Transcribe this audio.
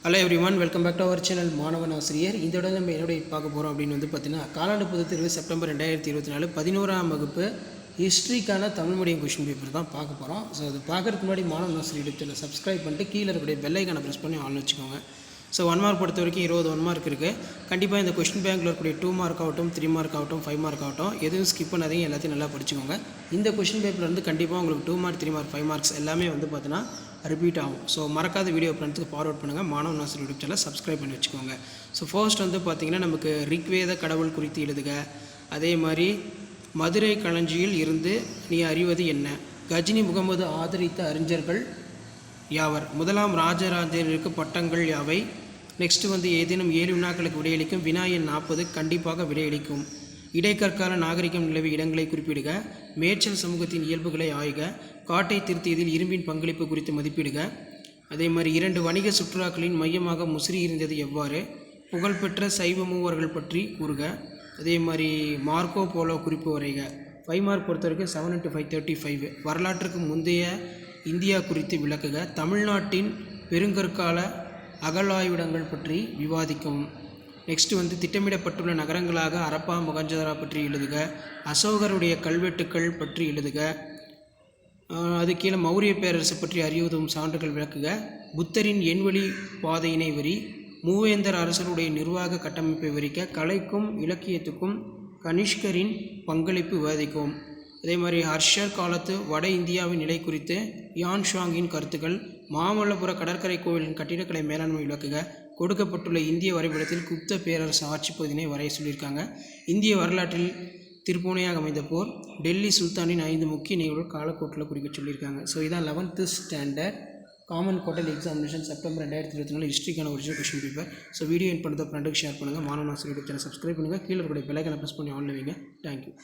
Hello everyone, welcome back to our channel Maanavan Aasiriyar. இந்த இடம் நம்ம என்னோட பார்க்க போகிறோம் அப்படின்னு பார்த்தீங்கன்னா, காலாண்டு பொதுத் தேர்வு செப்டம்பர் 2024 11ஆம் வகுப்பு ஹிஸ்ட்ரிக்கான தமிழ் மீடியம் கொஷின் பேப்பர் தான் பார்க்க போகிறோம். ஸோ அது பார்க்குறதுக்கு முன்னாடி மாணவன் ஆசிரியர் சேனல் சப்ஸ்கிரைப் பண்ணிட்டு கீழே இருக்கக்கூடிய பெல் ஐக்கானை ப்ரெஸ் பண்ணி ஆன் வச்சுக்கோங்க. ஸோ 1 மார்க் பொறுத்த வரைக்கும் 20 1 மார்க் இருக்குது. கண்டிப்பாக இந்த கொஸ்டின் பேங்கில் இருக்கக்கூடிய 2 மார்க் ஆகட்டும், 3 மார்க் ஆகட்டும், 5 மார்க் ஆகட்டும், எதுவும் ஸ்கிப் பண்ணாதீங்க, எல்லாத்தையும் நல்லா படிச்சுக்கோங்க. இந்த கொஸ்டின் பேப்பரில் வந்து கண்டிப்பாக உங்களுக்கு 2 மார்க், 3 மார்க், 5 மார்க்ஸ் எல்லாமே வந்து பார்த்தீங்கன்னா ரிப்பீட் ஆகும். ஸோ மறக்காத வீடியோ ஃப்ரெண்ட்ஸுக்கு ஃபார்வர்ட் பண்ணுங்கள். மாணவன் ஆசிரியர் யூடியூப் சேனலை சப்ஸ்கிரைப் பண்ணி வச்சுக்கோங்க. ஸோ ஃபர்ஸ்ட் வந்து பார்த்திங்கன்னா நமக்கு ரிக்வேத கடவுள் குறித்து எழுதுக. அதே மாதிரி மதுரை களஞ்சியில் இருந்து நீ அறிவது என்ன? கஜினி முகமது ஆதரித்த அறிஞர்கள் யாவர்? முதலாம் ராஜராஜருக்கு பட்டங்கள் யாவை? நெக்ஸ்ட்டு வந்து ஏதேனும் 7 வினாக்களுக்கு விடையளிக்கும். வினா எண் 40 கண்டிப்பாக விடையளிக்கும். இடைக்கற்கால நாகரிகம் நிலவிய இடங்களை குறிப்பிடுக. மேய்ச்சல் சமூகத்தின் இயல்புகளை ஆய்க. காட்டை திருத்தியதில் இரும்பின் பங்களிப்பு குறித்து மதிப்பிடுக. அதே மாதிரி 2 வணிக சுற்றுலாக்களின் மையமாக முசிறி இருந்தது எவ்வாறு? புகழ்பெற்ற சைவ மூவர்கள் பற்றி கூறுக. அதே மாதிரி மார்க்கோ போலோ குறிப்பு வரைக. 5 மார்க் பொறுத்த வரைக்கும் 7 × 5 35. வரலாற்றுக்கு முந்தைய இந்தியா குறித்து விளக்குக. தமிழ்நாட்டின் பெருங்கற்கால அகழாய்விடங்கள் பற்றி விவாதிக்கவும். நெக்ஸ்ட்டு வந்து திட்டமிடப்பட்டுள்ள நகரங்களாக அரப்பா, மொகஞ்சதாரோ பற்றி எழுதுக. அசோகருடைய கல்வெட்டுக்கள் பற்றி எழுதுக. அது கீழே மௌரிய பேரரசு பற்றி அறிவுறும் சான்றுகள் விளக்குக. புத்தரின் எண்வழி பாதையினை வரி. மூவேந்தர் அரசருடைய நிர்வாக கட்டமைப்பை விவரிக்க. கலைக்கும் இலக்கியத்துக்கும் கனிஷ்கரின் பங்களிப்பு விவாதிக்கும். அதே மாதிரி ஹர்ஷர் காலத்து வட இந்தியாவின் நிலை குறித்து யான் ஷாங்கின் கருத்துக்கள். மாமல்லபுர கடற்கரை கோவிலின் கட்டிடக்கலை மேலாண்மை விளக்குக. கொடுக்கப்பட்டுள்ள இந்திய வரைபடத்தில் குப்த பேரரசு ஆட்சி பகுதியினை வரைய சொல்லியிருக்காங்க. இந்திய வரலாற்றில் திருப்புனையாக அமைந்த போர். டெல்லி சுல்தானின் 5 முக்கிய நிகழ்வுகள் காலக்கோட்டில் குறிக்க சொல்லியிருக்காங்க. ஸோ இதான் 11th standard common quarterly examination September 2024 ஹிஸ்ட்ரிக்கான original question paper. So video என் பண்ணுறத ஃப்ரெண்டுக்கு ஷேர் பண்ணுங்கள். மாணவன் ஆசிரியர் யூடியூப் சேனல் சப்ஸ்கிரைப் பண்ணுங்கள். கீழே இருக்கக்கூடிய பெல் ஐக்கானை ப்ரெஸ் பண்ணி ஆன் வைங்க. தேங்க்யூ.